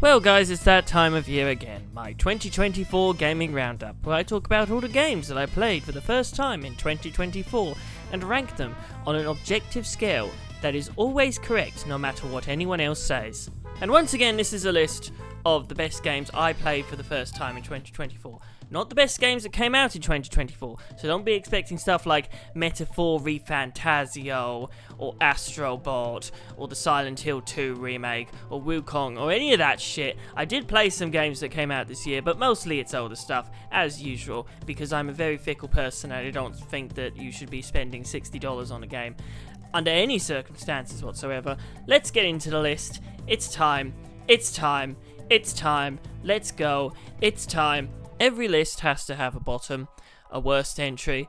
Well guys, it's that time of year again, my 2024 Gaming Roundup, where I talk about all the games that I played for the first time in 2024, and rank them on an objective scale that is always correct no matter what anyone else says. And once again, this is a list of the best games I played for the first time in 2024. Not the best games that came out in 2024, so don't be expecting stuff like Metaphor ReFantazio, or Astrobot, or the Silent Hill 2 remake, or Wukong, or any of that shit. I did play some games that came out this year, but mostly it's older stuff, as usual, because I'm a very fickle person and I don't think that you should be spending $60 on a game under any circumstances whatsoever. Let's get into the list. It's time. It's time. It's time. Let's go. It's time. Every list has to have a bottom, a worst entry,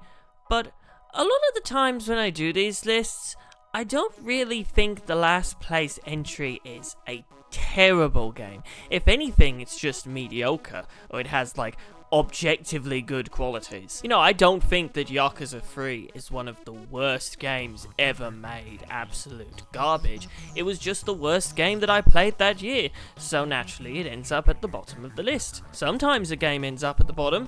but a lot of the times when I do these lists, I don't really think the last place entry is a terrible game. If anything, it's just mediocre, or it has, like, objectively good qualities. You know, I don't think that Yakuza 3 is one of the worst games ever made. Absolute garbage. It was just the worst game that I played that year, so naturally it ends up at the bottom of the list. Sometimes a game ends up at the bottom,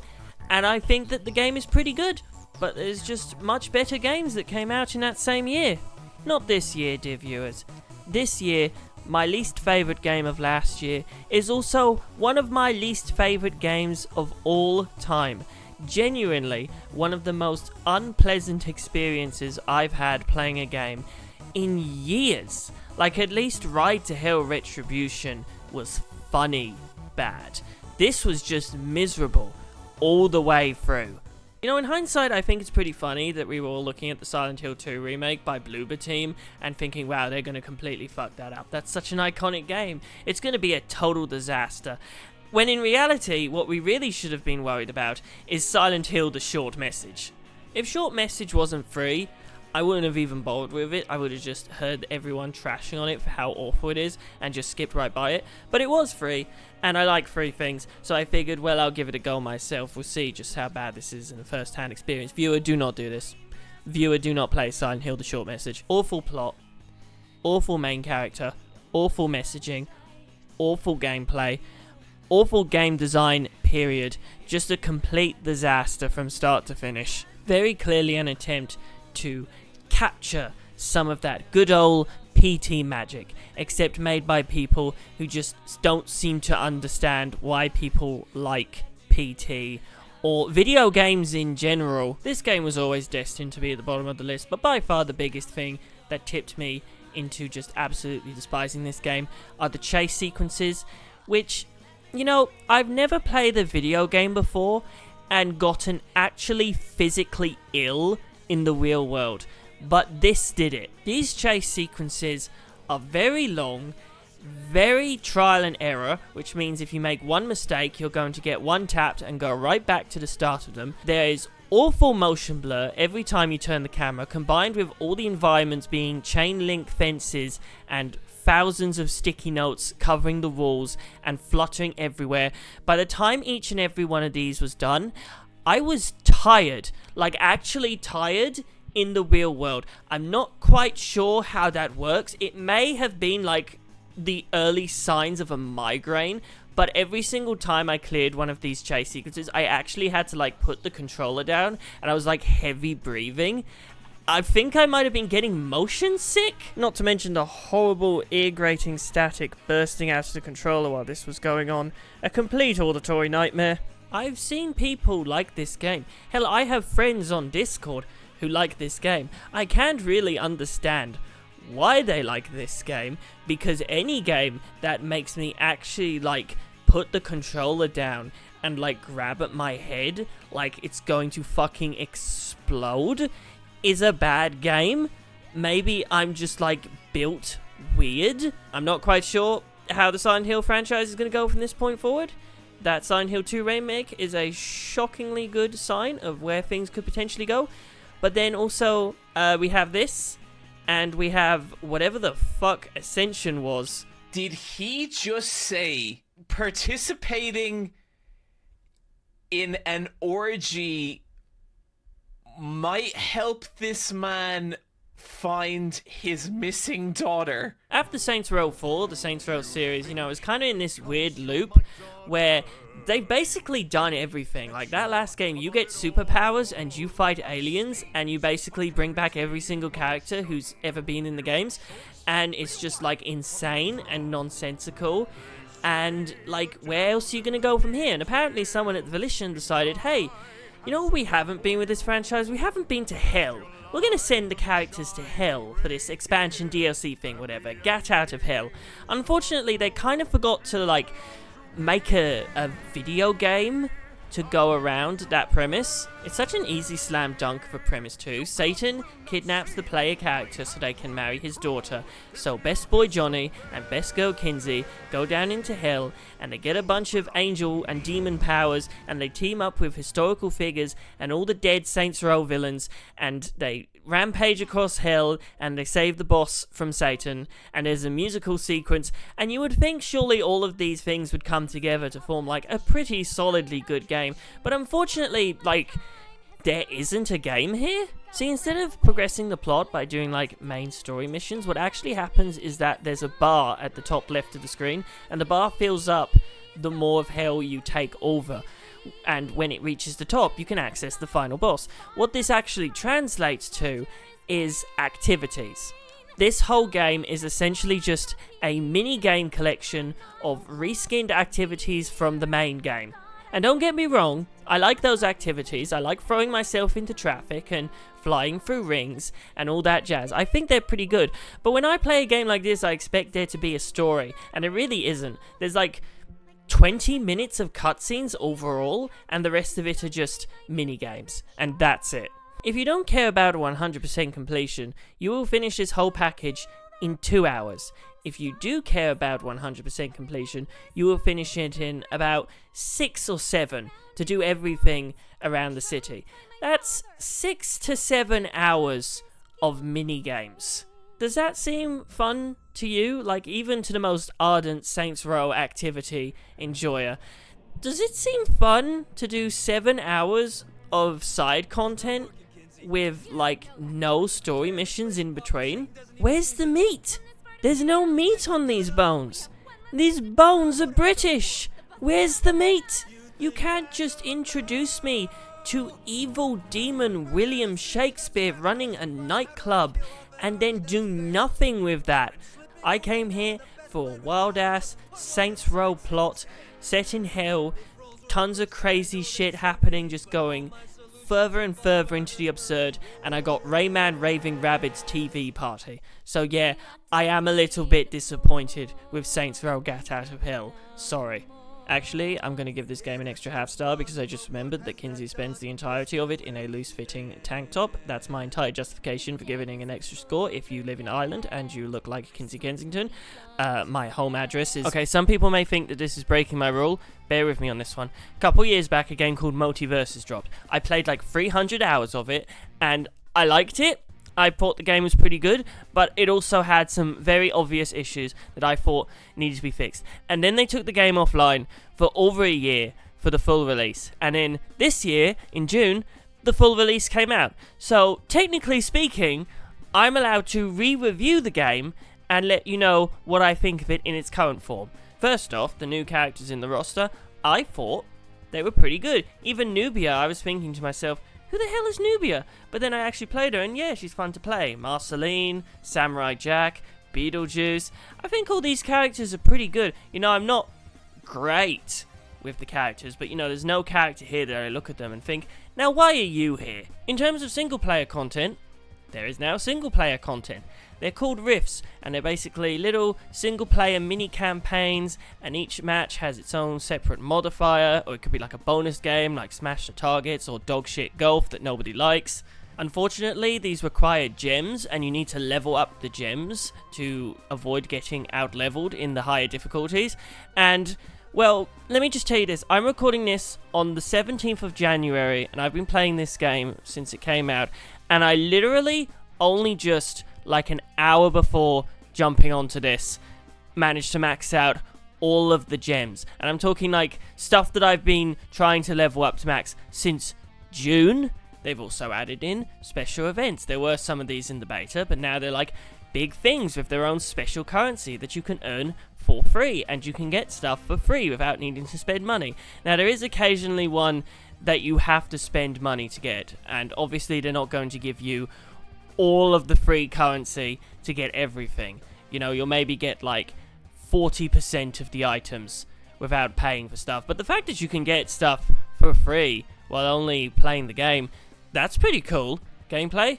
and I think that the game is pretty good, but there's just much better games that came out in that same year. Not this year, dear viewers. This year, my least favourite game of last year is also one of my least favourite games of all time. Genuinely, one of the most unpleasant experiences I've had playing a game in years. Like, at least Ride to Hell Retribution was funny bad. This was just miserable all the way through. You know, in hindsight, I think it's pretty funny that we were all looking at the Silent Hill 2 remake by Bloober Team and thinking, wow, they're going to completely fuck that up. That's such an iconic game. It's going to be a total disaster. When in reality, what we really should have been worried about is Silent Hill: The Short Message. If Short Message wasn't free, I wouldn't have even bothered with it. I would have just heard everyone trashing on it for how awful it is and just skipped right by it. But it was free, and I like free things, so I figured, well, I'll give it a go myself. We'll see just how bad this is in a first-hand experience. Viewer, do not do this. Viewer, do not play Silent Hill: The Short Message. Awful plot, awful main character, awful messaging, awful gameplay, awful game design, period. Just a complete disaster from start to finish. Very clearly an attempt to capture some of that good old PT magic, except made by people who just don't seem to understand why people like PT or video games in general. This game was always destined to be at the bottom of the list, but by far the biggest thing that tipped me into just absolutely despising this game are the chase sequences, which, you know, I've never played a video game before and gotten actually physically ill in the real world, but this did it. These chase sequences are very long, very trial and error, which means if you make one mistake, you're going to get one tapped and go right back to the start of them. There is awful motion blur every time you turn the camera, combined with all the environments being chain link fences and thousands of sticky notes covering the walls and fluttering everywhere. By the time each and every one of these was done, I was tired, like actually tired in the real world. I'm not quite sure how that works. It may have been like the early signs of a migraine, but every single time I cleared one of these chase sequences, I actually had to like put the controller down, and I was like heavy breathing. I think I might have been getting motion sick, not to mention the horrible ear-grating static bursting out of the controller while this was going on. A complete auditory nightmare. I've seen people like this game. Hell, I have friends on Discord who like this game. I can't really understand why they like this game, because any game that makes me actually, like, put the controller down and, like, grab at my head like it's going to fucking explode is a bad game. Maybe I'm just, like, built weird. I'm not quite sure how the Silent Hill franchise is going to go from this point forward. That Silent Hill 2 remake is a shockingly good sign of where things could potentially go. But then also, we have this, and we have whatever the fuck Ascension was. Did he just say participating in an orgy might help this man find his missing daughter. After Saints Row 4, the Saints Row series, you know, is kind of in this weird loop where they've basically done everything. Like, that last game, you get superpowers and you fight aliens, and you basically bring back every single character who's ever been in the games, and it's just, like, insane and nonsensical. And, like, where else are you going to go from here? And apparently someone at the Volition decided, hey, you know what we haven't been with this franchise? We haven't been to hell. We're going to send the characters to hell for this expansion DLC thing, whatever. Get out of hell. Unfortunately, they kind of forgot to, like, make a video game to go around that premise. It's such an easy slam dunk of a premise too. Satan kidnaps the player character so they can marry his daughter. So best boy Johnny and best girl Kinsey go down into hell, and they get a bunch of angel and demon powers, and they team up with historical figures and all the dead Saints Row villains, and they rampage across hell, and they save the boss from Satan, and there's a musical sequence, and you would think surely all of these things would come together to form like a pretty solidly good game, but unfortunately, like, there isn't a game here. See, instead of progressing the plot by doing like main story missions, what actually happens is that there's a bar at the top left of the screen, and the bar fills up the more of hell you take over. And when it reaches the top, you can access the final boss. What this actually translates to is activities. This whole game is essentially just a mini-game collection of reskinned activities from the main game. And don't get me wrong, I like those activities. I like throwing myself into traffic and flying through rings and all that jazz. I think they're pretty good. But when I play a game like this, I expect there to be a story, and it really isn't. There's like 20 minutes of cutscenes overall, and the rest of it are just mini-games, and that's it. If you don't care about 100% completion, you will finish this whole package in 2 hours. If you do care about 100% completion, you will finish it in about 6 or 7 to do everything around the city. That's 6 to 7 hours of mini-games. Does that seem fun to you? Like, even to the most ardent Saints Row activity enjoyer, does it seem fun to do 7 hours of side content with, like, no story missions in between? Where's the meat? There's no meat on these bones. These bones are British. Where's the meat? You can't just introduce me to evil demon William Shakespeare running a nightclub and then do nothing with that. I came here for a wild-ass Saints Row plot set in hell, tons of crazy shit happening, just going further and further into the absurd, and I got Rayman Raving Rabbids TV party. So yeah, I am a little bit disappointed with Saints Row Get Out of Hell. Sorry. Actually, I'm going to give this game an extra half star because I just remembered that Kinsey spends the entirety of it in a loose-fitting tank top. That's my entire justification for giving an extra score. If you live in Ireland and you look like Kinsey Kensington, my home address is... Okay, some people may think that this is breaking my rule. Bear with me on this one. A couple years back, a game called Multiverses dropped. I played like 300 hours of it, and I liked it. I thought the game was pretty good, but it also had some very obvious issues that I thought needed to be fixed. And then they took the game offline for over a year for the full release. And then this year, in June, the full release came out. So, technically speaking, I'm allowed to re-review the game and let you know what I think of it in its current form. First off, the new characters in the roster, I thought they were pretty good. Even Nubia, I was thinking to myself, who the hell is Nubia? But then I actually played her, and yeah, she's fun to play. Marceline, Samurai Jack, Beetlejuice. I think all these characters are pretty good. You know, I'm not great with the characters, but you know, there's no character here that I look at them and think, now why are you here? In terms of single-player content, there is now single-player content. They're called Rifts, and they're basically little single-player mini-campaigns, and each match has its own separate modifier, or it could be like a bonus game, like Smash the Targets or Dogshit Golf that nobody likes. Unfortunately, these require gems, and you need to level up the gems to avoid getting out-leveled in the higher difficulties, and... well, let me just tell you this. I'm recording this on the 17th of January, and I've been playing this game since it came out, and I literally only just, like an hour before jumping onto this, managed to max out all of the gems. And I'm talking like stuff that I've been trying to level up to max since June. They've also added in special events. There were some of these in the beta, but now they're like big things with their own special currency that you can earn for free, and you can get stuff for free without needing to spend money. Now, there is occasionally one that you have to spend money to get, and obviously they're not going to give you all of the free currency to get everything. You know, you'll maybe get like 40% of the items without paying for stuff, but the fact that you can get stuff for free while only playing the game, that's pretty cool. Gameplay?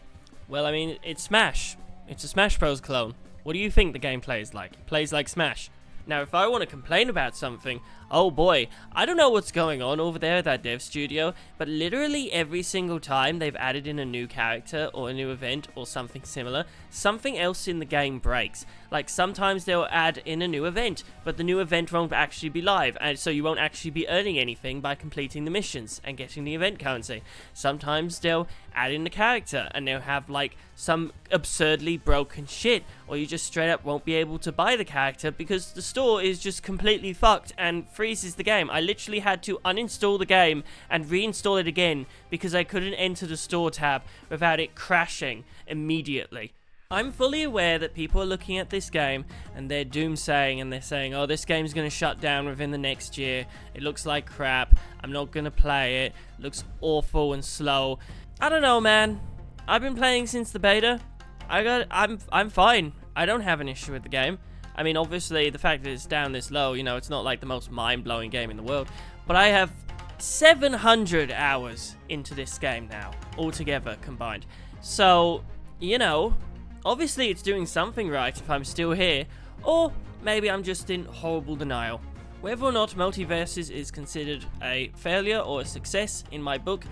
Well, I mean, it's Smash. It's a Smash Bros. Clone. What do you think the gameplay is like? It plays like Smash. Now, if I want to complain about something, oh boy, I don't know what's going on over there at that dev studio, but literally every single time they've added in a new character or a new event or something similar, something else in the game breaks. Like, sometimes they'll add in a new event, but the new event won't actually be live, and so you won't actually be earning anything by completing the missions and getting the event currency. Sometimes they'll add in the character, and they'll have, like, some absurdly broken shit, or you just straight up won't be able to buy the character because the store is just completely fucked and freezes the game. I literally had to uninstall the game and reinstall it again because I couldn't enter the store tab without it crashing immediately. I'm fully aware that people are looking at this game and they're doomsaying and they're saying, oh, this game's going to shut down within the next year. It looks like crap. I'm not going to play it. It looks awful and slow. I don't know, man. I've been playing since the beta. I'm fine. I don't have an issue with the game. I mean, obviously, the fact that it's down this low, you know, it's not like the most mind-blowing game in the world. But I have 700 hours into this game now, altogether combined. So, you know, obviously it's doing something right if I'm still here, or maybe I'm just in horrible denial. Whether or not Multiverses is considered a failure or a success in my book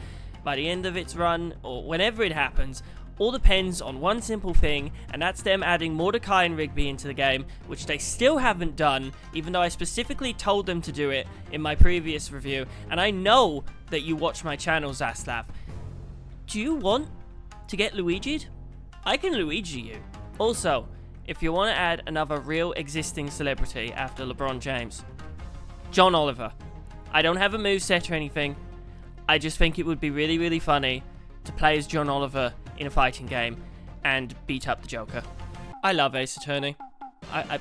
by the end of its run, or whenever it happens, all depends on one simple thing, and that's them adding Mordecai and Rigby into the game, which they still haven't done, even though I specifically told them to do it in my previous review, and I know that you watch my channel, Zaslav. Do you want to get Luigi'd? I can Luigi you. Also, if you want to add another real existing celebrity after LeBron James, John Oliver. I don't have a moveset or anything, I just think it would be really, really funny to play as John Oliver in a fighting game and beat up the Joker. I love Ace Attorney. I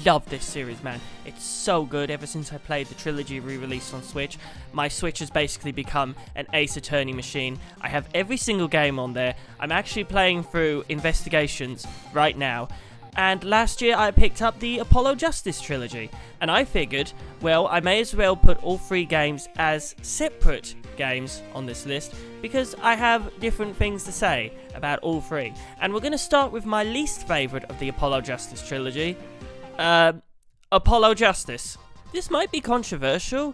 love this series, man. It's so good. Ever since I played the trilogy re-released on Switch, my Switch has basically become an Ace Attorney machine. I have every single game on there. I'm actually playing through Investigations right now. And last year I picked up the Apollo Justice trilogy, and I figured, well, I may as well put all three games as separate games on this list, because I have different things to say about all three. And we're going to start with my least favourite of the Apollo Justice trilogy, Apollo Justice. This might be controversial.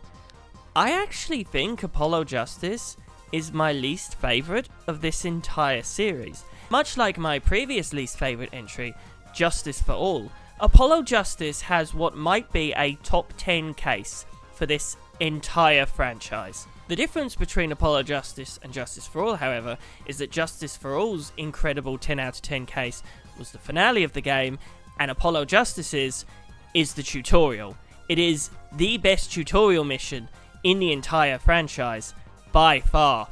I actually think Apollo Justice is my least favourite of this entire series. Much like my previous least favourite entry, Justice for All, Apollo Justice has what might be a top 10 case for this entire franchise. The difference between Apollo Justice and Justice for All, however, is that Justice for All's incredible 10 out of 10 case was the finale of the game, and Apollo Justice's is the tutorial. It is the best tutorial mission in the entire franchise, by far.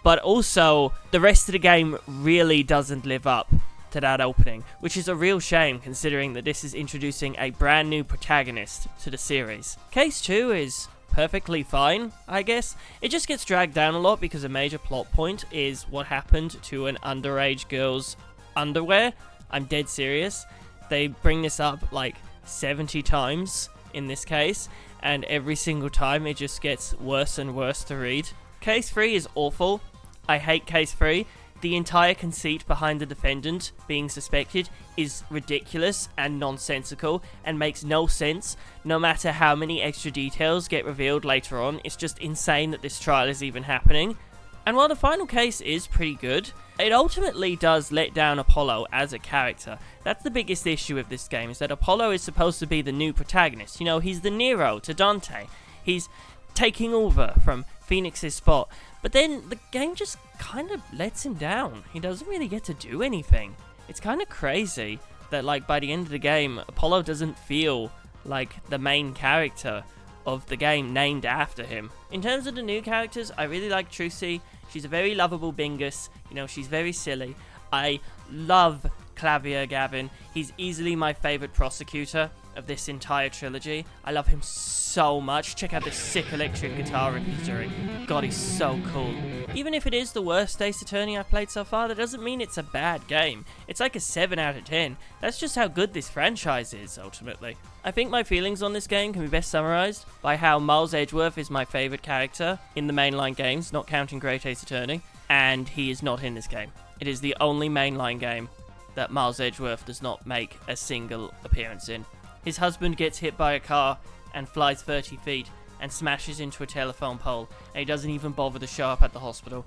But also, the rest of the game really doesn't live up to that opening, which is a real shame considering that this is introducing a brand new protagonist to the series. Case 2 is perfectly fine, I guess. It just gets dragged down a lot because a major plot point is what happened to an underage girl's underwear. I'm dead serious. They bring this up like 70 times in this case, and every single time it just gets worse and worse to read. Case 3 is awful. I hate Case 3. The entire conceit behind the defendant being suspected is ridiculous and nonsensical and makes no sense. No matter how many extra details get revealed later on, it's just insane that this trial is even happening. And while the final case is pretty good, it ultimately does let down Apollo as a character. That's the biggest issue with this game, is that Apollo is supposed to be the new protagonist. You know, he's the Nero to Dante. He's taking over from Phoenix's spot. But then the game just kind of lets him down. He doesn't really get to do anything. It's kind of crazy that, like, by the end of the game, Apollo doesn't feel like the main character of the game named after him. In terms of the new characters, I really like Trucy. She's a very lovable Bingus. You know, she's very silly. I love Clavier Gavin. He's easily my favorite prosecutor of this entire trilogy. I love him so much. Check out this sick electric guitar riff he's doing. God, he's so cool. Even if it is the worst Ace Attorney I've played so far, that doesn't mean it's a bad game. It's like a 7 out of 10. That's just how good this franchise is, ultimately. I think my feelings on this game can be best summarized by how Miles Edgeworth is my favorite character in the mainline games, not counting Great Ace Attorney, and he is not in this game. It is the only mainline game that Miles Edgeworth does not make a single appearance in. His husband gets hit by a car and flies 30 feet and smashes into a telephone pole, and he doesn't even bother to show up at the hospital.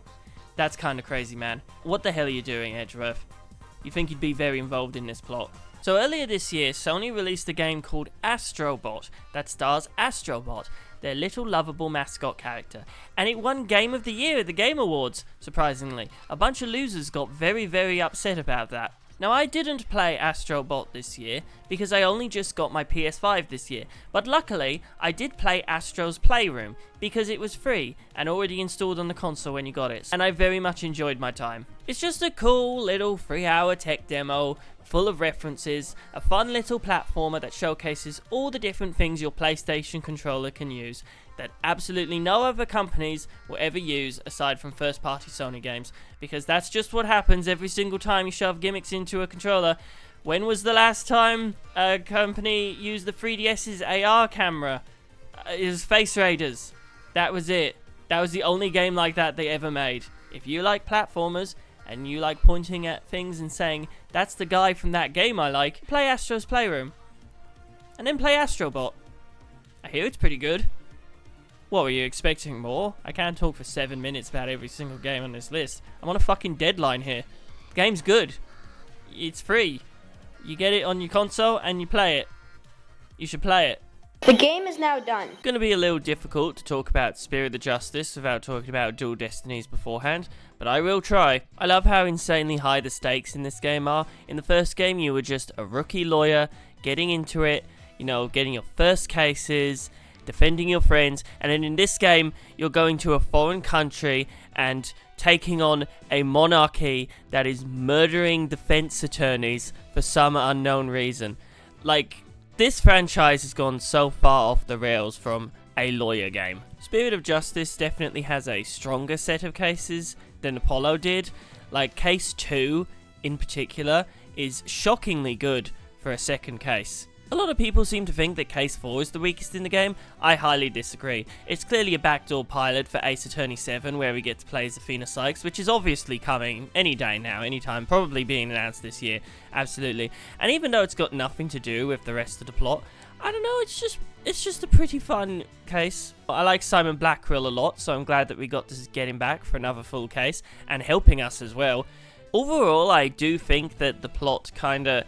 That's kind of crazy, man. What the hell are you doing, Edgeworth? You think you'd be very involved in this plot. So earlier this year, Sony released a game called Astrobot that stars Astrobot, their little lovable mascot character, and it won Game of the Year at the Game Awards, surprisingly. A bunch of losers got very, very upset about that. Now, I didn't play Astrobot this year, because I only just got my PS5 this year, but luckily, I did play Astro's Playroom, because it was free, and already installed on the console when you got it, and I very much enjoyed my time. It's just a cool little 3-hour tech demo, full of references, a fun little platformer that showcases all the different things your PlayStation controller can use, that absolutely no other companies will ever use aside from first-party Sony games, because that's just what happens every single time you shove gimmicks into a controller. When was the last time a company used the 3DS's AR camera? It was Face Raiders. That was it. That was the only game like that they ever made. If you like platformers, and you like pointing at things and saying, that's the guy from that game I like, play Astro's Playroom. And then play Astrobot. I hear it's pretty good. What, were you expecting more? I can't talk for 7 minutes about every single game on this list. I'm on a fucking deadline here. The game's good. It's free. You get it on your console and you play it. You should play it. The game is now done. It's going to be a little difficult to talk about Spirit of Justice without talking about Dual Destinies beforehand, but I will try. I love how insanely high the stakes in this game are. In the first game, you were just a rookie lawyer, getting into it, you know, getting your first cases, defending your friends, and then in this game, you're going to a foreign country and taking on a monarchy that is murdering defense attorneys for some unknown reason. Like, this franchise has gone so far off the rails from a lawyer game. Spirit of Justice definitely has a stronger set of cases than Apollo did. Like, Case 2, in particular, is shockingly good for a second case. A lot of people seem to think that Case 4 is the weakest in the game. I highly disagree. It's clearly a backdoor pilot for Ace Attorney 7, where we get to play as Athena Sykes, which is obviously coming any day now, anytime, probably being announced this year, absolutely. And even though it's got nothing to do with the rest of the plot, I don't know, it's just a pretty fun case. I like Simon Blackwell a lot, so I'm glad that we got to get him back for another full case, and helping us as well. Overall, I do think that the plot kinda,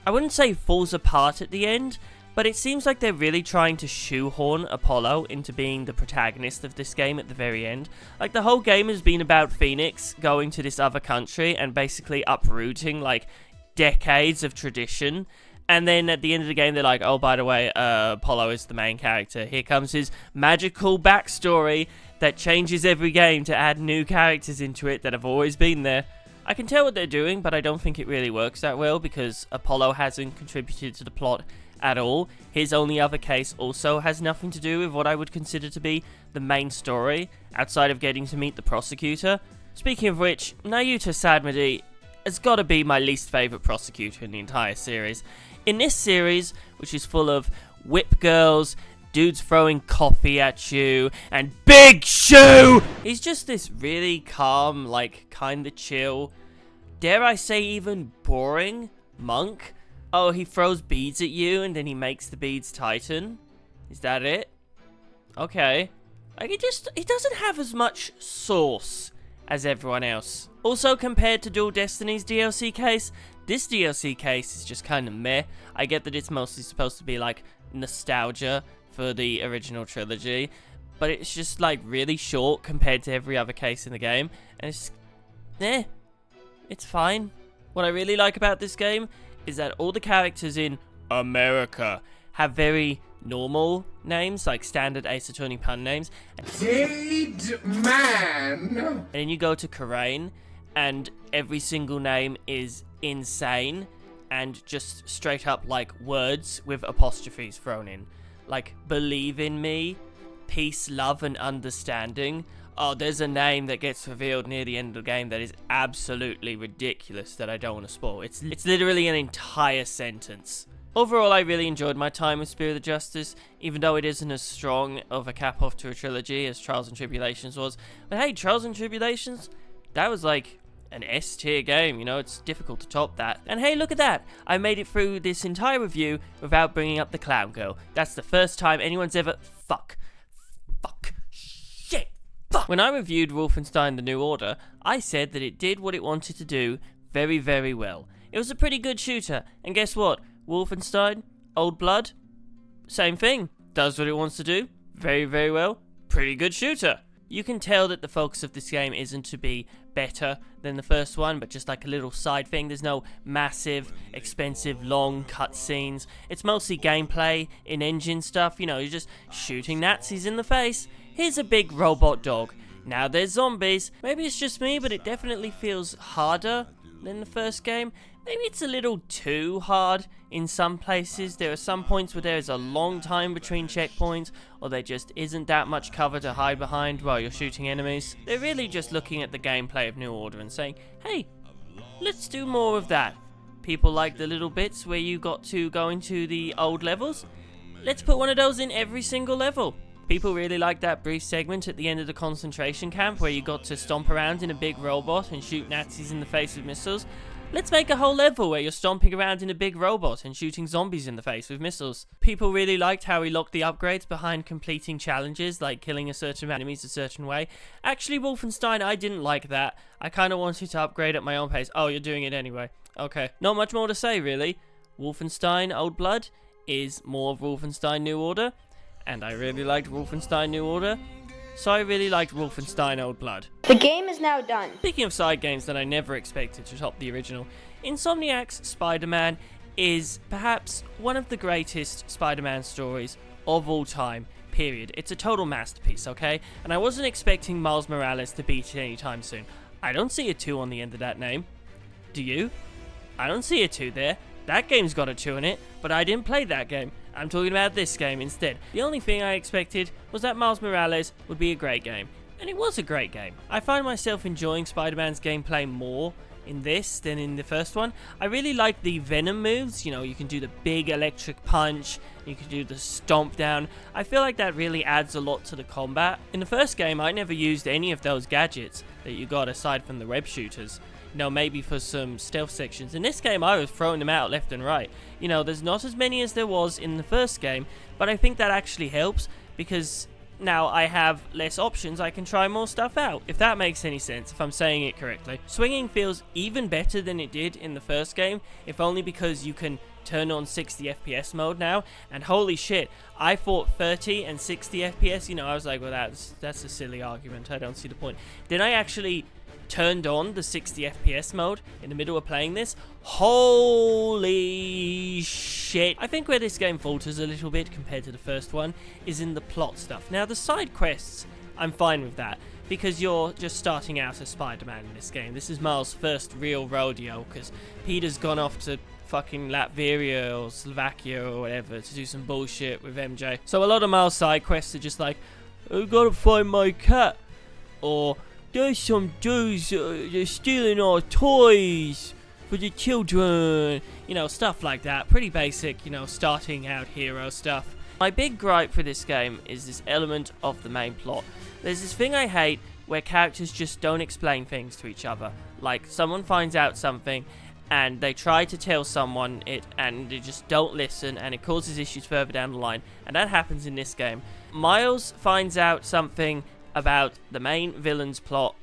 I wouldn't say falls apart at the end, but it seems like they're really trying to shoehorn Apollo into being the protagonist of this game at the very end. Like, the whole game has been about Phoenix going to this other country and basically uprooting, like, decades of tradition. And then at the end of the game, they're like, oh, by the way, Apollo is the main character. Here comes his magical backstory that changes every game to add new characters into it that have always been there. I can tell what they're doing, but I don't think it really works that well, because Apollo hasn't contributed to the plot at all. His only other case also has nothing to do with what I would consider to be the main story, outside of getting to meet the prosecutor. Speaking of which, Nayuta Sadmadi has got to be my least favourite prosecutor in the entire series. In this series, which is full of whip girls, dudes throwing coffee at you, and Big Shoe! He's just this really calm, like, kinda chill, dare I say even boring, monk. Oh, he throws beads at you, and then he makes the beads tighten? Is that it? Okay. Like, he doesn't have as much sauce as everyone else. Also, compared to Dual Destinies DLC case, this DLC case is just kinda meh. I get that it's mostly supposed to be, like, nostalgia for the original trilogy, but it's just like really short compared to every other case in the game, and it's it's fine. What I really like about this game is that all the characters in America have very normal names, like standard Ace Attorney pun names. Dead man. And then you go to Karain, and every single name is insane, and just straight up like words with apostrophes thrown in. Like, believe in me, peace, love, and understanding. Oh, there's a name that gets revealed near the end of the game that is absolutely ridiculous that I don't want to spoil. It's literally an entire sentence. Overall, I really enjoyed my time with Spear of the Justice, even though it isn't as strong of a cap-off to a trilogy as Trials and Tribulations was. But hey, Trials and Tribulations, that was like an S-tier game, you know, it's difficult to top that. And hey, look at that! I made it through this entire review without bringing up the Clown Girl. That's the first time anyone's ever... Fuck. Shit. Fuck. When I reviewed Wolfenstein The New Order, I said that it did what it wanted to do very, very well. It was a pretty good shooter, and guess what? Wolfenstein, Old Blood, same thing. Does what it wants to do very, very well. Pretty good shooter. You can tell that the focus of this game isn't to be better than the first one, but just like a little side thing. There's no massive, expensive, long cutscenes. It's mostly gameplay, in-engine stuff. You know, you're just shooting Nazis in the face. Here's a big robot dog. Now there's zombies. Maybe it's just me, but it definitely feels harder than the first game. Maybe it's a little too hard in some places. There are some points where there is a long time between checkpoints, or there just isn't that much cover to hide behind while you're shooting enemies. They're really just looking at the gameplay of New Order and saying, hey, let's do more of that. People like the little bits where you got to go into the old levels. Let's put one of those in every single level. People really like that brief segment at the end of the concentration camp where you got to stomp around in a big robot and shoot Nazis in the face with missiles. Let's make a whole level where you're stomping around in a big robot and shooting zombies in the face with missiles. People really liked how he locked the upgrades behind completing challenges, like killing a certain amount of enemies a certain way. Actually, Wolfenstein, I didn't like that. I kind of wanted to upgrade at my own pace. Oh, you're doing it anyway. Okay. Not much more to say, really. Wolfenstein Old Blood is more of Wolfenstein New Order, and I really liked Wolfenstein New Order. So I really liked Wolfenstein Old Blood. The game is now done. Speaking of side games that I never expected to top the original, Insomniac's Spider-Man is perhaps one of the greatest Spider-Man stories of all time, period. It's a total masterpiece, okay? And I wasn't expecting Miles Morales to beat it anytime soon. I don't see a 2 on the end of that name. Do you? I don't see a 2 there. That game's got a 2 in it, but I didn't play that game. I'm talking about this game instead. The only thing I expected was that Miles Morales would be a great game. And it was a great game. I find myself enjoying Spider-Man's gameplay more in this than in the first one. I really like the Venom moves. You know, you can do the big electric punch, you can do the stomp down. I feel like that really adds a lot to the combat. In the first game, I never used any of those gadgets that you got aside from the web shooters. You know, maybe for some stealth sections. In this game, I was throwing them out left and right. You know, there's not as many as there was in the first game, but I think that actually helps because now I have less options. I can try more stuff out, if that makes any sense, if I'm saying it correctly. Swinging feels even better than it did in the first game, if only because you can turn on 60 FPS mode now, and holy shit, I thought 30 and 60 FPS, you know, I was like, well, that's a silly argument, I don't see the point. Then I actually turned on the 60 FPS mode in the middle of playing this. Holy shit. I think where this game falters a little bit compared to the first one is in the plot stuff. Now, the side quests, I'm fine with that, because you're just starting out as Spider-Man in this game. This is Miles' first real rodeo, because Peter's gone off to fucking Latvia or Slovakia or whatever to do some bullshit with MJ. So a lot of Miles' side quests are just like, I gotta find my cat, or there's some dudes they're stealing our toys for the children. You know, stuff like that. Pretty basic, you know, starting out hero stuff. My big gripe for this game is this element of the main plot. There's this thing I hate where characters just don't explain things to each other. Like, someone finds out something and they try to tell someone it and they just don't listen, and it causes issues further down the line. And that happens in this game. Miles finds out something about the main villain's plot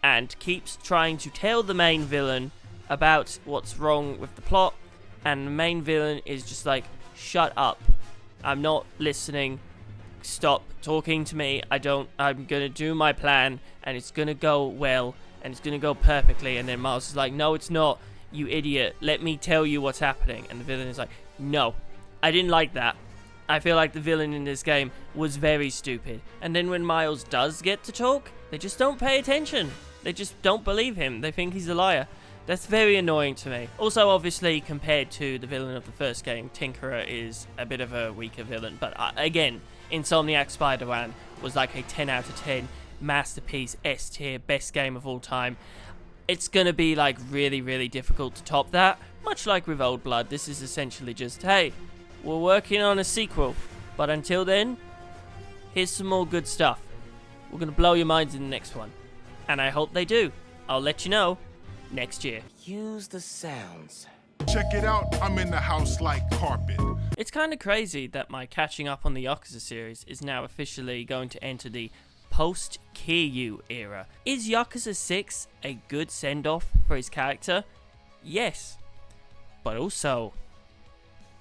and keeps trying to tell the main villain about what's wrong with the plot, and the main villain is just like, shut up, I'm not listening, stop talking to me, I'm gonna do my plan and it's gonna go well and it's gonna go perfectly. And then Miles is like, no it's not, you idiot, let me tell you what's happening. And the villain is like, no, I didn't like that, I feel like the villain in this game was very stupid. And then when Miles does get to talk, they just don't pay attention. They just don't believe him. They think he's a liar. That's very annoying to me. Also, obviously, compared to the villain of the first game, Tinkerer is a bit of a weaker villain. But again, Insomniac Spider-Man was like a 10 out of 10 masterpiece, S tier, best game of all time. It's gonna be like really, really difficult to top that. Much like with Old Blood, this is essentially just, hey, we're working on a sequel. But until then, here's some more good stuff. We're gonna blow your minds in the next one. And I hope they do. I'll let you know next year. Use the sounds. Check it out, I'm in the house like carpet. It's kind of crazy that my catching up on the Yakuza series is now officially going to enter the post-Kiryu era. Is Yakuza 6 a good send-off for his character? Yes. But also,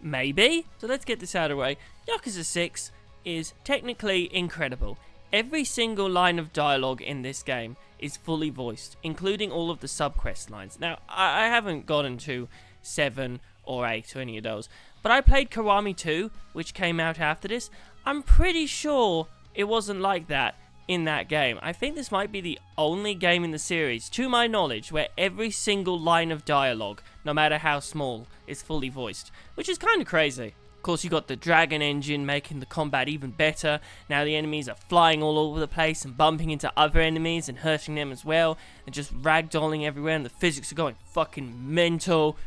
maybe? So let's get this out of the way. Yakuza 6 is technically incredible. Every single line of dialogue in this game is fully voiced, including all of the sub-quest lines. Now, I haven't gotten to 7 or 8 or any of those, but I played Kiwami 2, which came out after this. I'm pretty sure it wasn't like that in that game. I think this might be the only game in the series, to my knowledge, where every single line of dialogue, no matter how small, is fully voiced, which is kind of crazy. Of course, you got the Dragon Engine making the combat even better. Now the enemies are flying all over the place and bumping into other enemies and hurting them as well, and just ragdolling everywhere, and the physics are going fucking mental.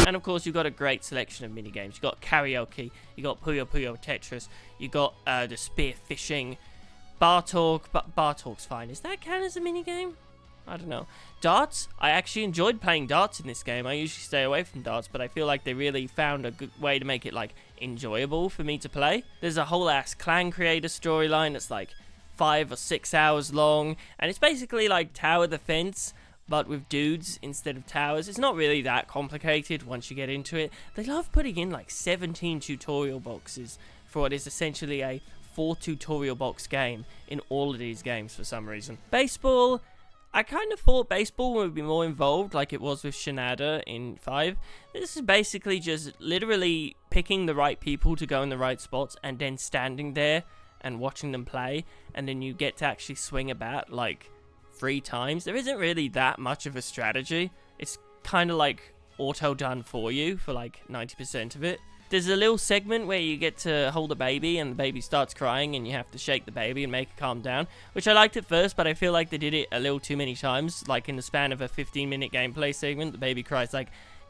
And of course, you've got a great selection of minigames. You've got karaoke, you got Puyo Puyo Tetris, you got the spear fishing, bar talk, but bar talk's fine. Is that count as a minigame? I don't know. Darts, I actually enjoyed playing darts in this game. I usually stay away from darts, but I feel like they really found a good way to make it like enjoyable for me to play. There's a whole ass clan creator storyline that's like 5 or 6 hours long, and it's basically like tower defense, but with dudes instead of towers. It's not really that complicated once you get into it. They love putting in like 17 tutorial boxes for what is essentially a 4 tutorial box game in all of these games for some reason. Baseball, I kind of thought baseball would be more involved like it was with Shinada in 5. This is basically just literally picking the right people to go in the right spots and then standing there and watching them play, and then you get to actually swing a bat like 3 times. There isn't really that much of a strategy. It's kind of like auto done for you for like 90% of it. There's a little segment where you get to hold a baby and the baby starts crying and you have to shake the baby and make it calm down, which I liked at first, but I feel like they did it a little too many times. Like in the span of a 15-minute gameplay segment, the baby cries like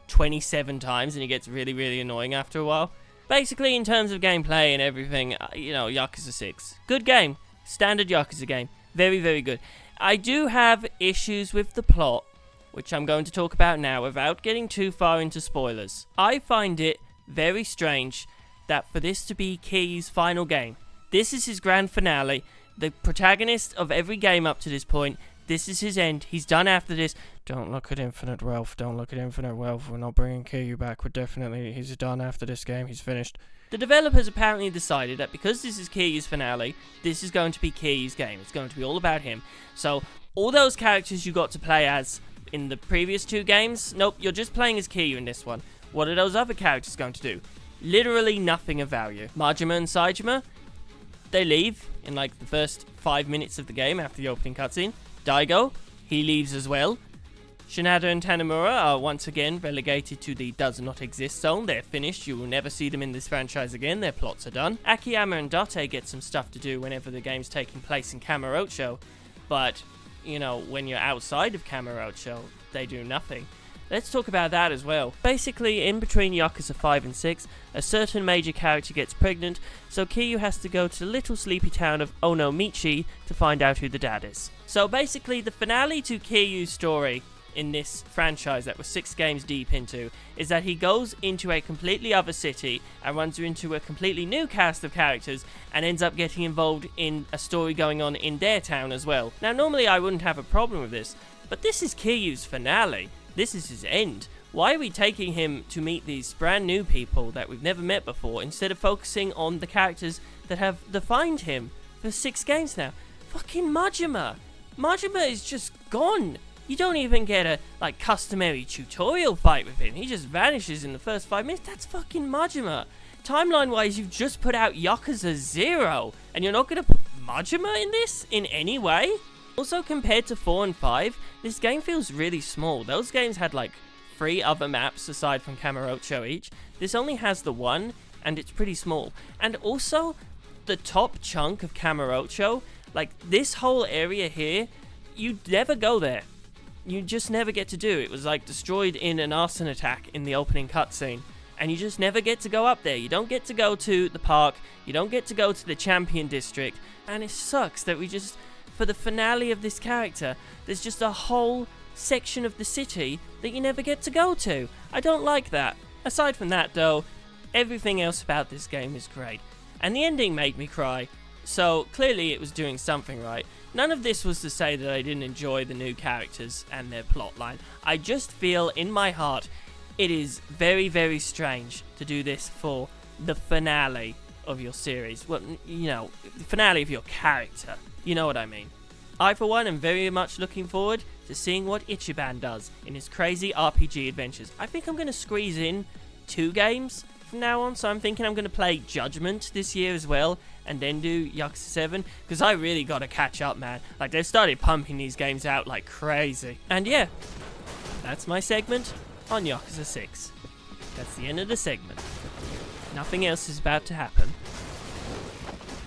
27 times and it gets really, really annoying after a while. Basically, in terms of gameplay and everything, you know, Yakuza 6. Good game. Standard Yakuza game. Very, very good. I do have issues with the plot, which I'm going to talk about now without getting too far into spoilers. I find it very strange that for this to be Kiryu's final game, this is his grand finale, the protagonist of every game up to this point, this is his end, he's done after this. Don't look at Infinite Wealth, don't look at Infinite Wealth, we're not bringing Kiryu back, he's done after this game, he's finished. The developers apparently decided that because this is Kiryu's finale, this is going to be Kiryu's game, it's going to be all about him. So, all those characters you got to play as in the previous 2 games, nope, you're just playing as Kiryu in this one. What are those other characters going to do? Literally nothing of value. Majima and Saejima, they leave in like the first 5 minutes of the game after the opening cutscene. Daigo, he leaves as well. Shinada and Tanemura are once again relegated to the does not exist zone. They're finished, you will never see them in this franchise again, their plots are done. Akiyama and Date get some stuff to do whenever the game's taking place in Kamurocho, but, you know, when you're outside of Kamurocho, they do nothing. Let's talk about that as well. Basically, in between Yakuza 5 and 6, a certain major character gets pregnant, so Kiryu has to go to the little sleepy town of Onomichi to find out who the dad is. So basically, the finale to Kiryu's story in this franchise that we're 6 games deep into is that he goes into a completely other city and runs into a completely new cast of characters and ends up getting involved in a story going on in their town as well. Now, normally I wouldn't have a problem with this, but this is Kiryu's finale. This is his end. Why are we taking him to meet these brand new people that we've never met before instead of focusing on the characters that have defined him for 6 games now? Fucking Majima. Majima is just gone. You don't even get a, like, customary tutorial fight with him. He just vanishes in the first 5 minutes. That's fucking Majima. Timeline-wise, you've just put out Yakuza 0, and you're not going to put Majima in this in any way? Also, compared to 4 and 5, this game feels really small. Those games had, like, 3 other maps aside from Kamurocho each. This only has the 1, and it's pretty small. And also, the top chunk of Kamurocho, like, this whole area here, you never go there. You just never get to do. It was like destroyed in an arson attack in the opening cutscene, and you just never get to go up there. You don't get to go to the park, you don't get to go to the Champion District, and it sucks that we just, for the finale of this character, there's just a whole section of the city that you never get to go to. I don't like that. Aside from that though, everything else about this game is great, and the ending made me cry, so clearly it was doing something right. None of this was to say that I didn't enjoy the new characters and their plotline. I just feel in my heart it is very, very strange to do this for the finale of your series. Well, you know, the finale of your character. You know what I mean. I, for one, am very much looking forward to seeing what Ichiban does in his crazy RPG adventures. I think I'm going to squeeze in 2 games from now on, so I'm thinking I'm going to play Judgment this year as well, and then do Yakuza 7, because I really got to catch up, man. Like, they've started pumping these games out like crazy. And yeah, that's my segment on Yakuza 6. That's the end of the segment. Nothing else is about to happen.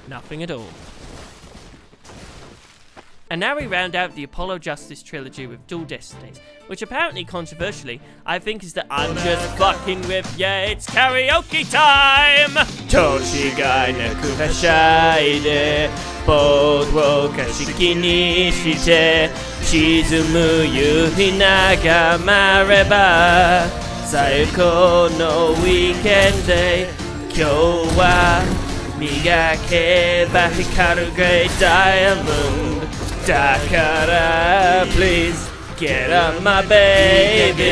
Nothing at all. And now we round out the Apollo Justice trilogy with Dual Destinies, which apparently, controversially, I think is that I'm just fucking with, yeah, it's karaoke time! Toshiga naku hashaide, boat wo kashiki ni shite, shizumu yuhi nagamareba, saiko no weekend day, kyou wa migakeba hikaru great diamond. Dakara, please get up my baby.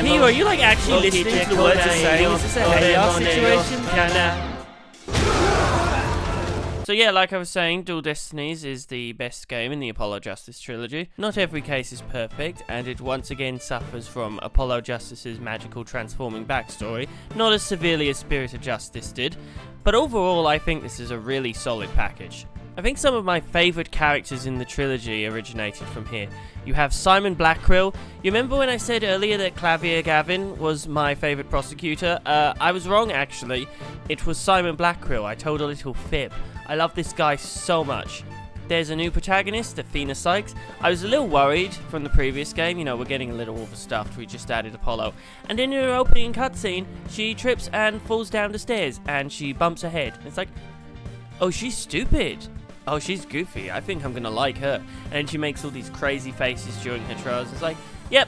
Hero, are you like actually listening to the words they're saying? Is this a chaos situation? So yeah, like I was saying, Dual Destinies is the best game in the Apollo Justice trilogy. Not every case is perfect, and it once again suffers from Apollo Justice's magical transforming backstory, not as severely as Spirit of Justice did, but overall I think this is a really solid package. I think some of my favourite characters in the trilogy originated from here. You have Simon Blackquill. You remember when I said earlier that Clavier Gavin was my favourite prosecutor? I was wrong actually. It was Simon Blackquill. I told a little fib. I love this guy so much. There's a new protagonist, Athena Sykes. I was a little worried from the previous game, you know, we're getting a little overstuffed, we just added Apollo. And in her opening cutscene, she trips and falls down the stairs, and she bumps her head. It's like, oh, she's stupid. Oh, she's goofy. I think I'm gonna like her. And then she makes all these crazy faces during her trials. It's like, yep,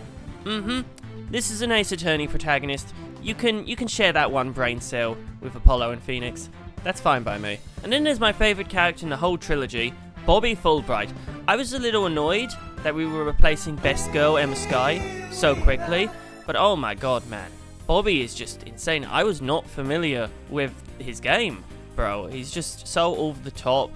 this is an Ace Attorney protagonist. You can share that one brain cell with Apollo and Phoenix. That's fine by me. And then there's my favourite character in the whole trilogy, Bobby Fulbright. I was a little annoyed that we were replacing Best Girl Emma Skye so quickly, but oh my god, man. Bobby is just insane. I was not familiar with his game, bro. He's just so over the top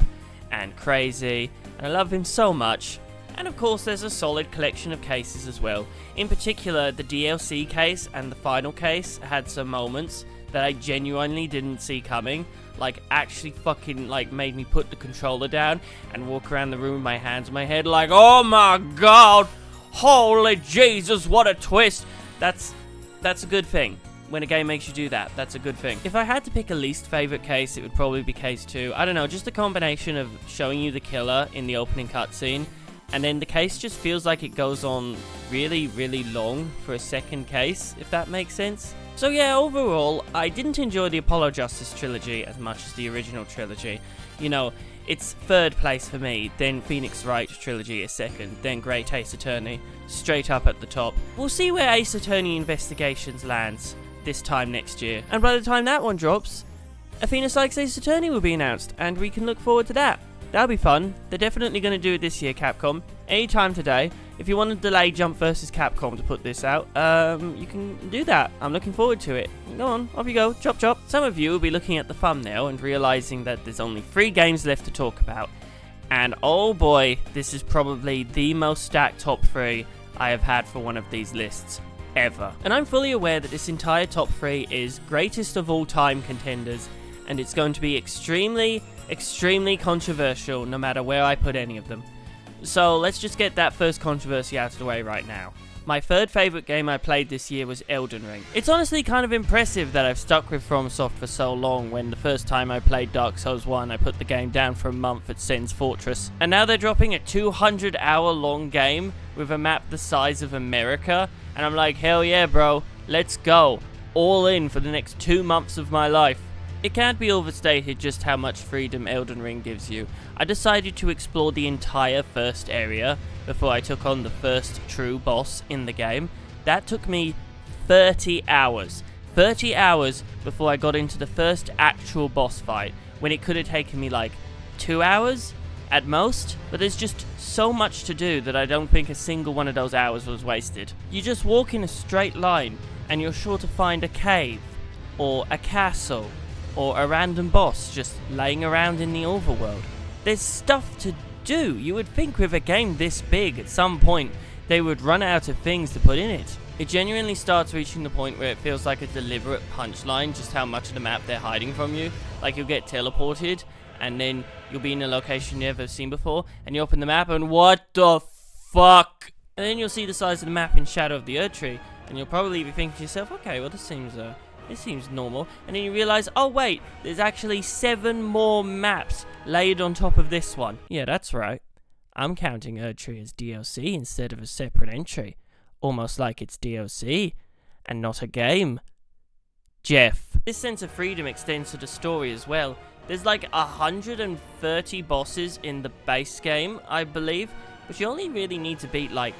and crazy, and I love him so much. And of course there's a solid collection of cases as well. In particular, the DLC case and the final case had some moments that I genuinely didn't see coming. Like, actually fucking, like, made me put the controller down and walk around the room with my hands on my head like, oh my god, holy Jesus, what a twist. That's a good thing. When a game makes you do that, that's a good thing. If I had to pick a least favorite case, it would probably be case 2. I don't know, just a combination of showing you the killer in the opening cutscene, and then the case just feels like it goes on really, really long for a second case, if that makes sense. So yeah, overall, I didn't enjoy the Apollo Justice trilogy as much as the original trilogy. You know, it's third place for me, then Phoenix Wright trilogy is second, then Great Ace Attorney, straight up at the top. We'll see where Ace Attorney Investigations lands this time next year. And by the time that one drops, Athena Sykes Ace Attorney will be announced, and we can look forward to that. That'll be fun. They're definitely going to do it this year, Capcom. Anytime today. If you want to delay Jump vs. Capcom to put this out, you can do that. I'm looking forward to it. Go on, off you go. Chop chop. Some of you will be looking at the thumbnail and realizing that there's only 3 games left to talk about. And oh boy, this is probably the most stacked top 3 I have had for one of these lists ever. And I'm fully aware that this entire top 3 is greatest of all time contenders, and it's going to be extremely controversial no matter where I put any of them. So let's just get that first controversy out of the way right now. My third favourite game I played this year was Elden Ring. It's honestly kind of impressive that I've stuck with FromSoft for so long, when the first time I played Dark Souls 1 I put the game down for a month at Sen's Fortress. And now they're dropping a 200-hour long game with a map the size of America, and I'm like, hell yeah bro, let's go. All in for the next 2 months of my life. It can't be overstated just how much freedom Elden Ring gives you. I decided to explore the entire first area before I took on the first true boss in the game. That took me 30 hours. 30 hours before I got into the first actual boss fight, when it could have taken me like 2 hours at most. But there's just so much to do that I don't think a single one of those hours was wasted. You just walk in a straight line and you're sure to find a cave, or a castle, or a random boss just laying around in the overworld. There's stuff to do. You would think with a game this big, at some point, they would run out of things to put in it. It genuinely starts reaching the point where it feels like a deliberate punchline, just how much of the map they're hiding from you. Like, you'll get teleported, and then you'll be in a location you've never seen before, and you open the map, and what the fuck? And then you'll see the size of the map in Shadow of the Erdtree, and you'll probably be thinking to yourself, okay, well this seems normal. And then you realize, oh wait, there's actually 7 more maps laid on top of this one. Yeah, that's right. I'm counting Erdtree as DLC instead of a separate entry. Almost like it's DLC and not a game. Jeff. This sense of freedom extends to the story as well. There's like 130 bosses in the base game, I believe, but you only really need to beat like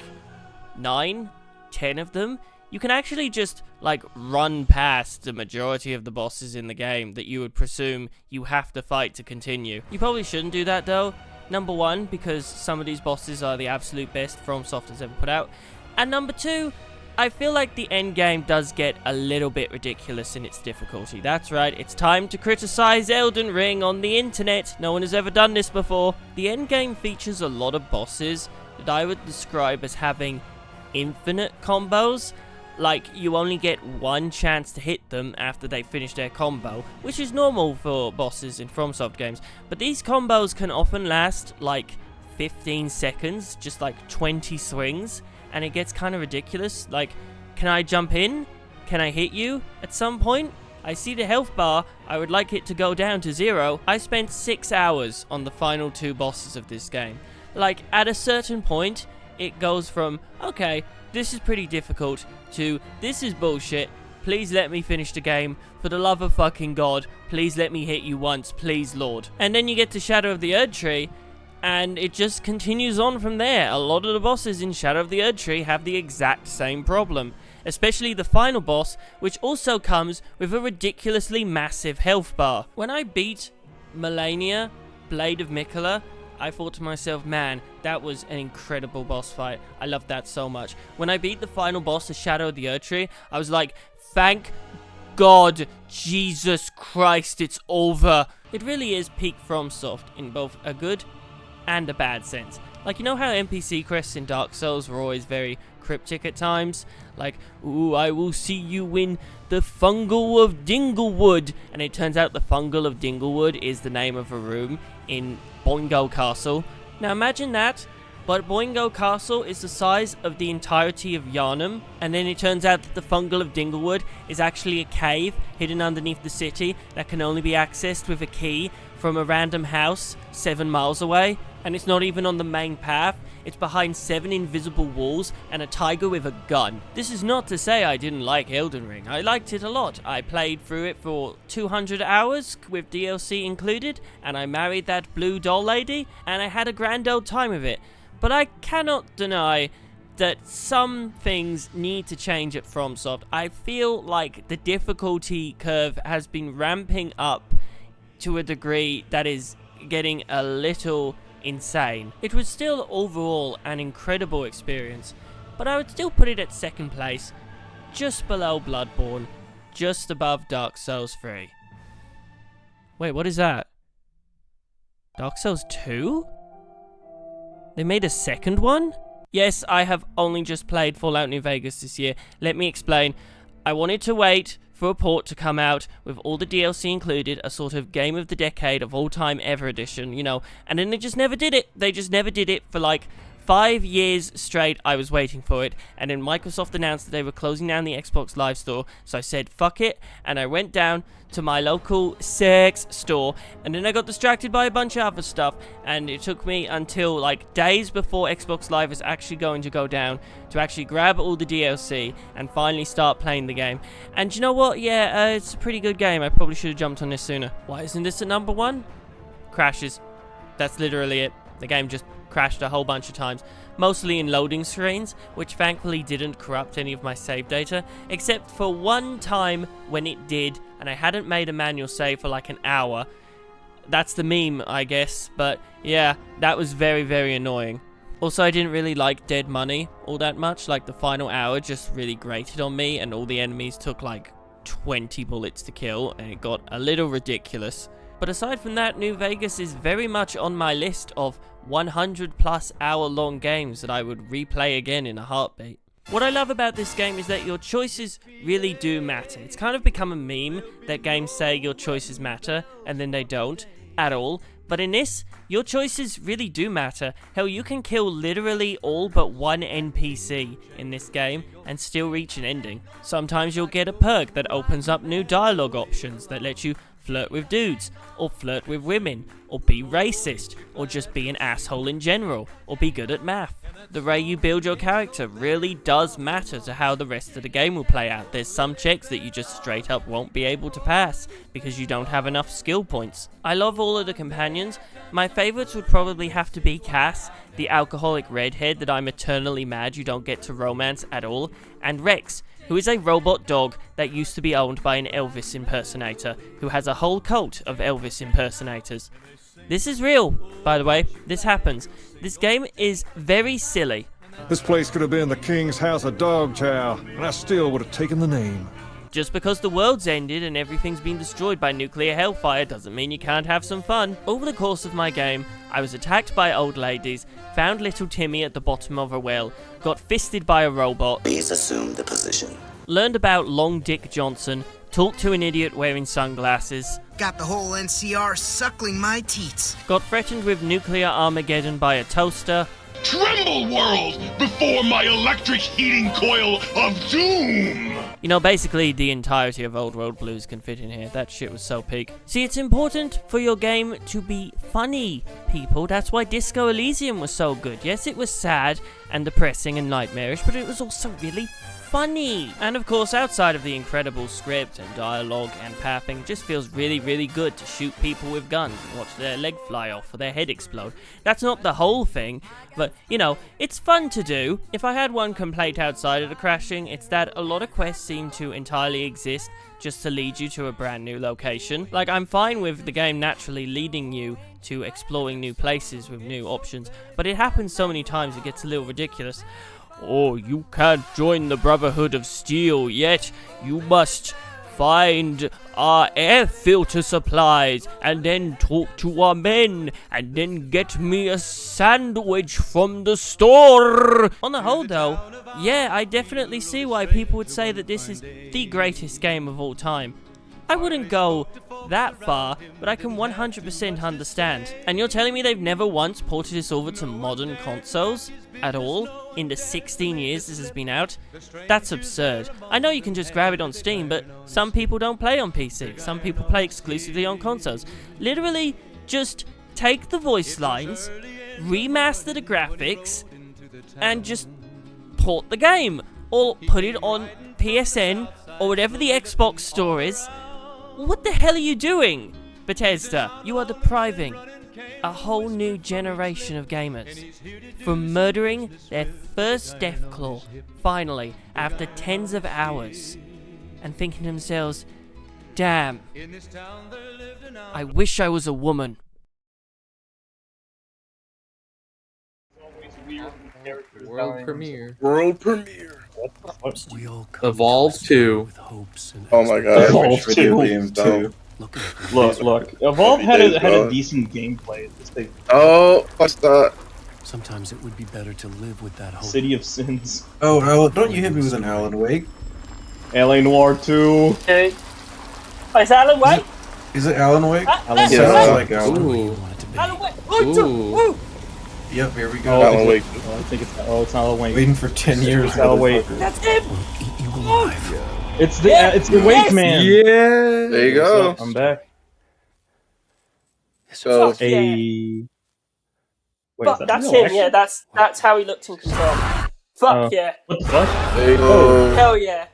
9, 10 of them. You can actually just, like, run past the majority of the bosses in the game that you would presume you have to fight to continue. You probably shouldn't do that, though. Number 1, because some of these bosses are the absolute best FromSoft has ever put out. And number 2, I feel like the endgame does get a little bit ridiculous in its difficulty. That's right, it's time to criticize Elden Ring on the internet. No one has ever done this before. The endgame features a lot of bosses that I would describe as having infinite combos. Like, you only get 1 chance to hit them after they finish their combo, which is normal for bosses in FromSoft games. But these combos can often last like 15 seconds, just like 20 swings, and it gets kind of ridiculous. Like, can I jump in? Can I hit you at some point? I see the health bar, I would like it to go down to 0. I spent 6 hours on the final 2 bosses of this game. Like, at a certain point, it goes from, okay, this is pretty difficult, to, this is bullshit, please let me finish the game, for the love of fucking God, please let me hit you once, please Lord. And then you get to Shadow of the Erdtree, and it just continues on from there. A lot of the bosses in Shadow of the Erdtree have the exact same problem, especially the final boss, which also comes with a ridiculously massive health bar. When I beat Melania, Blade of Miquella, I thought to myself, man, that was an incredible boss fight. I loved that so much. When I beat the final boss of Shadow of the Erdtree, I was like, thank God, Jesus Christ, it's over. It really is peak FromSoft in both a good and a bad sense. Like, you know how NPC quests in Dark Souls were always very cryptic at times? Like, ooh, I will see you in the Fungal of Dinglewood. And it turns out the Fungal of Dinglewood is the name of a room in Boingo Castle. Now imagine that, but Boingo Castle is the size of the entirety of Yharnam, and then it turns out that the Fungal of Dinglewood is actually a cave hidden underneath the city that can only be accessed with a key from a random house 7 miles away, and it's not even on the main path. It's behind 7 invisible walls and a tiger with a gun. This is not to say I didn't like Elden Ring. I liked it a lot. I played through it for 200 hours with DLC included, and I married that blue doll lady, and I had a grand old time with it. But I cannot deny that some things need to change at FromSoft. I feel like the difficulty curve has been ramping up to a degree that is getting a little insane. It was still overall an incredible experience, but I would still put it at second place, just below Bloodborne, just above Dark Souls 3. Wait, what is that? Dark Souls 2? They made a second one? Yes, I have only just played Fallout New Vegas this year. Let me explain. I wanted to wait for a port to come out with all the DLC included, a sort of Game of the Decade of all time ever edition, you know, and then they just never did it. They just never did it for like 5 years straight. I was waiting for it, and then Microsoft announced that they were closing down the Xbox Live store, so I said fuck it, and I went down to my local sex store, and then I got distracted by a bunch of other stuff, and it took me until like days before Xbox Live was actually going to go down to actually grab all the DLC and finally start playing the game. And you know what, yeah, it's a pretty good game. I probably should have jumped on this sooner. Why isn't this at number 1? Crashes. That's literally it. The game just crashed a whole bunch of times, mostly in loading screens, which thankfully didn't corrupt any of my save data, except for one time when it did, and I hadn't made a manual save for like an hour. That's the meme, I guess, but yeah, that was very, very annoying. Also, I didn't really like Dead Money all that much. Like, the final hour just really grated on me, and all the enemies took like 20 bullets to kill, and it got a little ridiculous. But aside from that, New Vegas is very much on my list of 100+ hour long games that I would replay again in a heartbeat. What I love about this game is that your choices really do matter. It's kind of become a meme that games say your choices matter, and then they don't at all. But in this, your choices really do matter. Hell, you can kill literally all but one NPC in this game and still reach an ending. Sometimes you'll get a perk that opens up new dialogue options that let you flirt with dudes, or flirt with women, or be racist, or just be an asshole in general, or be good at math. The way you build your character really does matter to how the rest of the game will play out. There's some checks that you just straight up won't be able to pass because you don't have enough skill points. I love all of the companions. My favourites would probably have to be Cass, the alcoholic redhead that I'm eternally mad you don't get to romance at all, and Rex, who is a robot dog that used to be owned by an Elvis impersonator, who has a whole cult of Elvis impersonators. This is real, by the way. This happens. This game is very silly. This place could have been the King's House of Dog Chow, and I still would have taken the name. Just because the world's ended and everything's been destroyed by nuclear hellfire doesn't mean you can't have some fun. Over the course of my game, I was attacked by old ladies, found little Timmy at the bottom of a well, got fisted by a robot, Please assume the position. learned about Long Dick Johnson, talked to an idiot wearing sunglasses, Got the whole NCR suckling my teats. got threatened with nuclear Armageddon by a toaster, Tremble, world, before my electric heating coil of doom! You know, basically the entirety of Old World Blues can fit in here. That shit was so peak. See, it's important for your game to be funny, people. That's why Disco Elysium was so good. Yes, it was sad and depressing and nightmarish, but it was also really funny. And of course, outside of the incredible script and dialogue and pathing, it just feels really, really good to shoot people with guns and watch their leg fly off or their head explode. That's not the whole thing, but, you know, it's fun to do. If I had one complaint outside of the crashing, it's that a lot of quests seem to entirely exist just to lead you to a brand new location. Like, I'm fine with the game naturally leading you to exploring new places with new options, but it happens so many times it gets a little ridiculous. Oh, you can't join the Brotherhood of Steel yet. You must find our air filter supplies and then talk to our men and then get me a sandwich from the store. On the whole though, yeah, I definitely see why people would say that this is the greatest game of all time. I wouldn't go that far, but I can 100% understand. And you're telling me they've never once ported this over to modern consoles at all in the 16 years this has been out? That's absurd. I know you can just grab it on Steam, but some people don't play on PC. Some people play exclusively on consoles. Literally, just take the voice lines, remaster the graphics, and just port the game. Or put it on PSN or whatever the Xbox store is. What the hell are you doing, Bethesda? You are depriving a whole new generation of gamers from murdering their first Deathclaw, finally, after tens of hours, and thinking to themselves, damn, I wish I was a woman. World premiere. World premiere. Evolve 2. Oh my god. Evolve 2. Look. Evolve had a decent gameplay. Oh, what's that? Sometimes it would be better to live with that hope. City of Sins. Oh, don't you hit me with an Alan Wake? LA Noir 2. Okay. Oh, is Alan Wake? Is it Alan Wake? Alan Sounds like Alan. Alan Wake. Woo! Yep, here we go. Alan Wake. I think it's it's Alan Wake. Waiting for 10 years. It's Alan Wake. That's him. It's the Wake Man. Yeah. There you go. I'm back. So Wait, That's him. Yeah, that's how he looked in Control. Fuck yeah. What the fuck? there you go. Hell yeah.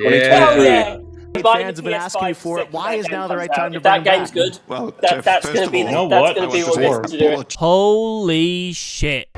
Hell yeah. Fans have been asking you for it. Why is now the right time to If that bring game's back? good, Well, that's first gonna of be all, that's gonna be what gets to do it. Holy shit.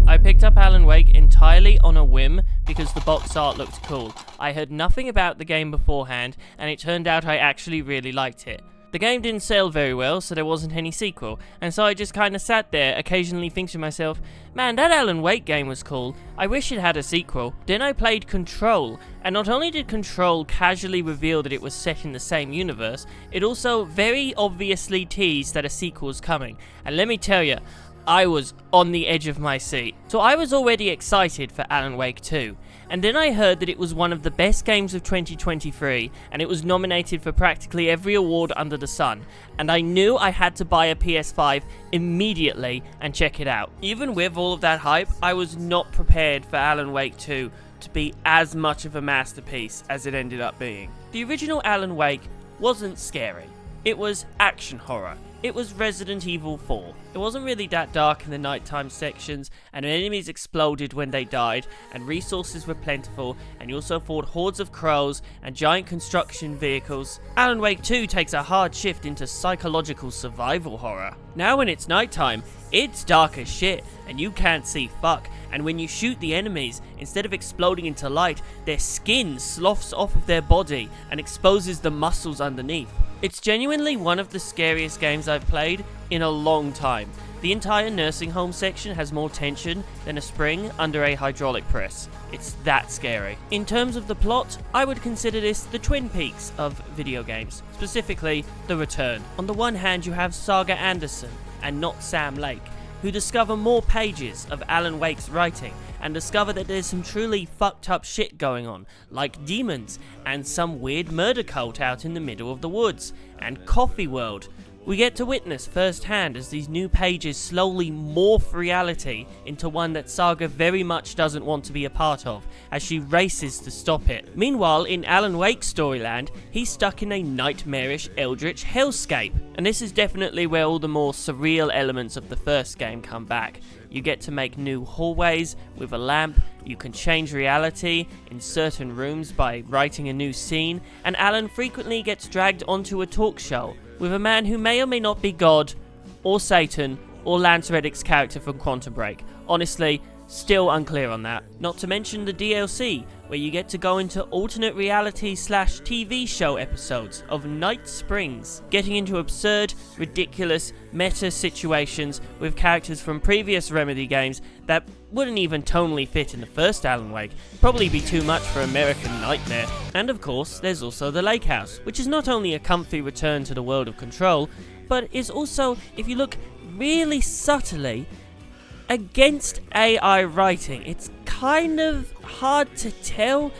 I picked up Alan Wake entirely on a whim because the box art looked cool. I heard nothing about the game beforehand, and it turned out I actually really liked it. The game didn't sell very well, so there wasn't any sequel, and so I just kinda sat there, occasionally thinking to myself, man, that Alan Wake game was cool, I wish it had a sequel. Then I played Control, and not only did Control casually reveal that it was set in the same universe, it also very obviously teased that a sequel was coming, and let me tell you, I was on the edge of my seat. So I was already excited for Alan Wake 2, and then I heard that it was one of the best games of 2023, and it was nominated for practically every award under the sun, and I knew I had to buy a PS5 immediately and check it out. Even with all of that hype, I was not prepared for Alan Wake 2 to be as much of a masterpiece as it ended up being. The original Alan Wake wasn't scary. It was action horror. It was Resident Evil 4. It wasn't really that dark in the nighttime sections, and enemies exploded when they died, and resources were plentiful, and you also fought hordes of crows and giant construction vehicles. Alan Wake 2 takes a hard shift into psychological survival horror. Now when it's nighttime, it's dark as shit, and you can't see fuck, and when you shoot the enemies, instead of exploding into light, their skin sloughs off of their body and exposes the muscles underneath. It's genuinely one of the scariest games I've played in a long time. The entire nursing home section has more tension than a spring under a hydraulic press. It's that scary. In terms of the plot, I would consider this the Twin Peaks of video games, specifically The Return. On the one hand, you have Saga Anderson, and not Sam Lake, who discover more pages of Alan Wake's writing and discover that there's some truly fucked up shit going on, like demons and some weird murder cult out in the middle of the woods, and Coffee World. We get to witness firsthand as these new pages slowly morph reality into one that Saga very much doesn't want to be a part of, as she races to stop it. Meanwhile, in Alan Wake's storyland, he's stuck in a nightmarish eldritch hellscape, and this is definitely where all the more surreal elements of the first game come back. You get to make new hallways with a lamp, you can change reality in certain rooms by writing a new scene, and Alan frequently gets dragged onto a talk show with a man who may or may not be God, or Satan, or Lance Reddick's character from Quantum Break. Honestly, still unclear on that. Not to mention the DLC, where you get to go into alternate reality / TV show episodes of Night Springs, getting into absurd, ridiculous, meta situations with characters from previous Remedy games that wouldn't even tonally fit in the first Alan Wake, probably be too much for American Nightmare. And of course, there's also the Lake House, which is not only a comfy return to the world of Control, but is also, if you look really subtly, against AI writing. It's kind of hard to tell,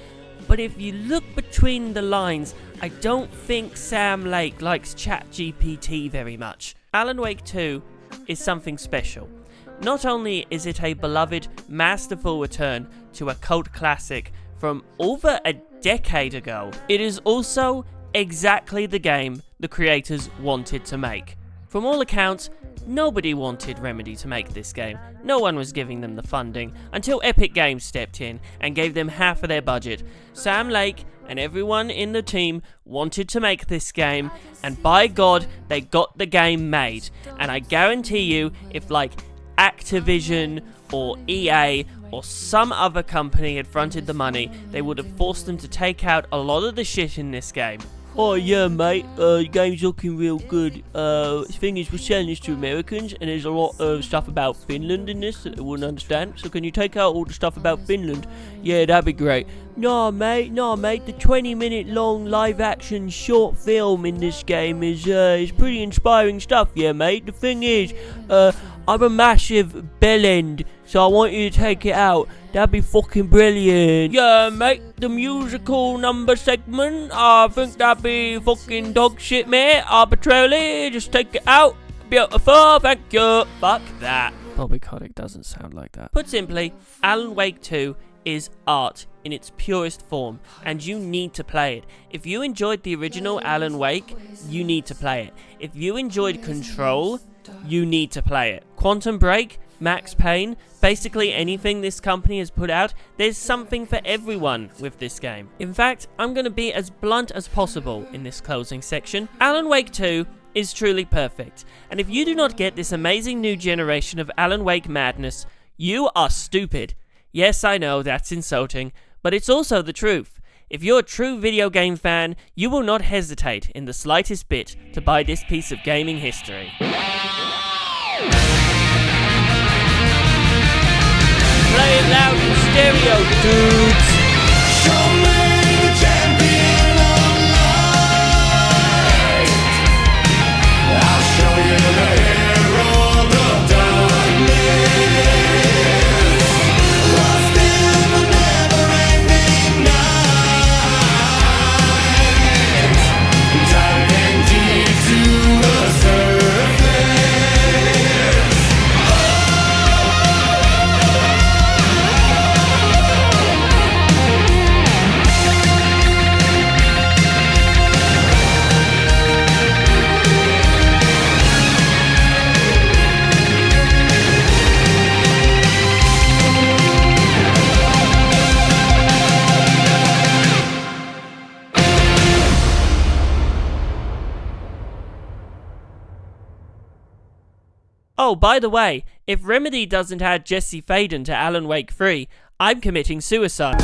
but if you look between the lines, I don't think Sam Lake likes ChatGPT very much. Alan Wake 2 is something special. Not only is it a beloved, masterful return to a cult classic from over a decade ago, it is also exactly the game the creators wanted to make. From all accounts, nobody wanted Remedy to make this game. No one was giving them the funding until Epic Games stepped in and gave them half of their budget. Sam Lake and everyone in the team wanted to make this game, and by God, they got the game made. And I guarantee you, if like Activision or EA or some other company had fronted the money, they would have forced them to take out a lot of the shit in this game. Oh yeah, mate, the game's looking real good. The thing is, we're selling this to Americans, and there's a lot of stuff about Finland in this that they wouldn't understand, so can you take out all the stuff about Finland? Yeah, that'd be great. Nah, mate, the 20-minute long live-action short film in this game is pretty inspiring stuff, yeah, mate. The thing is, I'm a massive bellend, so I want you to take it out. That'd be fucking brilliant. Yeah, mate, the musical number segment, I think that'd be fucking dog shit, mate. Arbitrarily, just take it out. Beautiful, thank you. Fuck that. Bobby Kotick doesn't sound like that. Put simply, Alan Wake 2 is art in its purest form, and you need to play it. If you enjoyed the original Alan Wake, you need to play it. If you enjoyed Control, you need to play it. Quantum Break, Max Payne, basically anything this company has put out, there's something for everyone with this game. In fact, I'm going to be as blunt as possible in this closing section. Alan Wake 2 is truly perfect, and if you do not get this amazing new generation of Alan Wake madness, you are stupid. Yes, I know, that's insulting, but it's also the truth. If you're a true video game fan, you will not hesitate in the slightest bit to buy this piece of gaming history. Play it loud in stereo, dudes! Show me the champion of light. I'll show you the hero of darkness. Lost in the never-ending night. Diving deep to the surface. Oh, by the way, if Remedy doesn't add Jesse Faden to Alan Wake 3, I'm committing suicide.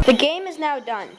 The game is now done.